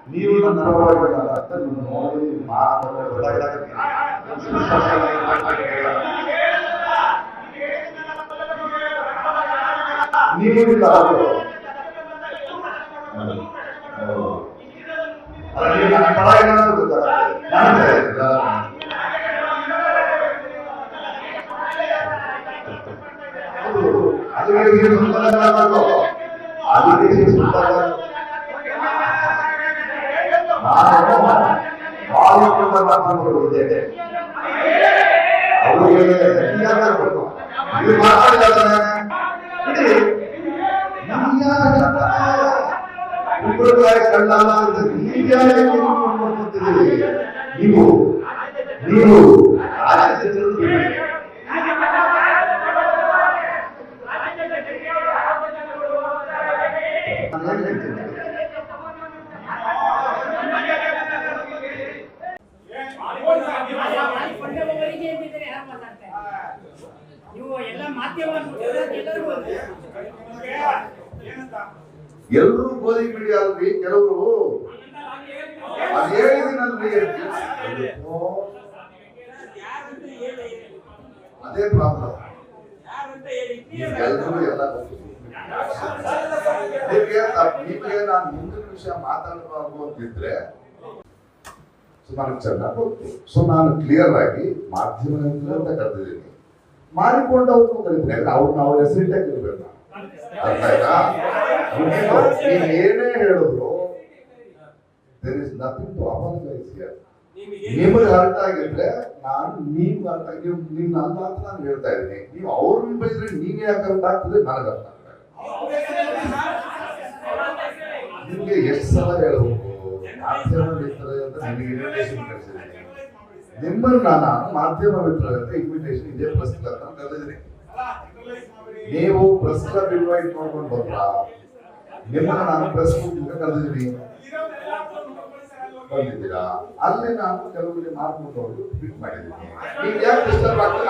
ನೀವು ನನ್ನ ಪರವಾಗಿಲ್ಲ ಅಂತ ನೀವು ನೋಡಿ ಮಾತಾಡೋದು ಗೊತ್ತಾಗುತ್ತೆ. ನೀವು ಇಲ್ಲ ಅದು ನನ್ನ ಪರವಾಗಿಲ್ಲ ಅಂತ ಗೊತ್ತಾಗುತ್ತೆ. ಅದಕ್ಕೆ ಮಾತಾಡಿದ್ದಾರೆ ನೀವು ನೀವು ಎಲ್ಲರೂ ಗೋಧಿ ಮೀಡಿಯಾ ಅಲ್ರಿ, ಕೆಲವರು ಹೇಳಿದಿನಲ್ರಿ ಅದೇ ಪ್ರಾಬ್ಲಮ್. ಎಲ್ಲರೂ ಎಲ್ಲ ನಿಮಗೆ ನಾನು ಮುಂದಿನ ವಿಷಯ ಮಾತಾಡಬಾರ್ದು ಅಂತಿದ್ರೆ ನನಗೆ ಚೆನ್ನಾಗಿ ಗೊತ್ತು. ಸೊ ನಾನು ಕ್ಲಿಯರ್ ಆಗಿ ಮಾಧ್ಯಮ ಅಂತ ಕರೆದಿದ್ದೀನಿ, ಮಾಡಿಕೊಂಡವ್ರು ಕರೀತೀನಿ. ಅವ್ರ ಹೆಸರಿಟ್ಟೆ ಕರಿಬೇಕು. ಅರ್ಥ ಆಯ್ತಾ? ನೀವು ಏನೇ ಹೇಳಿದ್ರು there is nothing to apologise here. ನಿಮಗೆ ಅರ್ಥ ಆಗಿದ್ರೆ ನಾನು ನೀವು ಅರ್ಥ ನೀವು ನಿನ್ನ ಅಲ್ಲ ಅಂತ ನಾನು ಹೇಳ್ತಾ ಇದ್ದೀನಿ. ನೀವು ಅವ್ರನ್ನ ಬೈದ್ರೆ ನೀವೇ ಯಾಕೆ ಅರ್ಥ ಆಗ್ತದೆ ನನಗೆ ಅರ್ಥ ಆಗ್ತದೆ. ನಿಮ್ಗೆ ಎಷ್ಟು ಸಲ ಹೇಳ್ಬೇಕು ಮಾಧ್ಯಮ ಮಿತ್ರರೇ ಅಂತ ನಿಮಗೆ ಇನ್ವಿಟೇಷನ್ ಕಳಿಸಿದ್ದೀನಿ. ನಿಮ್ಮನ್ನು ನಾನು ಮಾಧ್ಯಮ ಮಿತ್ರರೇ ಅಂತ ಇನ್ವಿಟೇಷನ್ ಇದೇ ಪ್ರೆಸ್ ಕ್ಲಬ್ ಅಂತ ಕರೆದಿದ್ದೀನಿ. ನೀವು ಪ್ರೆಸ್ ಕ್ಲಬ್ ಇನ್ವೈಟ್ ಮಾಡ್ಕೊಂಡು ಬಂದ್ರ ನಿಮ್ಮನ್ನ ನಾನು ಪ್ರೆಸ್ ಕ್ಲಬ್ ಕರೆದಿದ್ದೀನಿ, ಬಂದಿದ್ದೀರಾ? ಅಲ್ಲಿ ನಾನು ಕೆಲವರಿಗೆ ಮಾರ್ಕೊಂಡು ಟ್ವೀಟ್ ಮಾಡಿದ್ದೀನಿ. ಈಗ ಯಾಕೆ ಡಿಸ್ಟರ್ಬ್ ಆಗ್ತದೆ?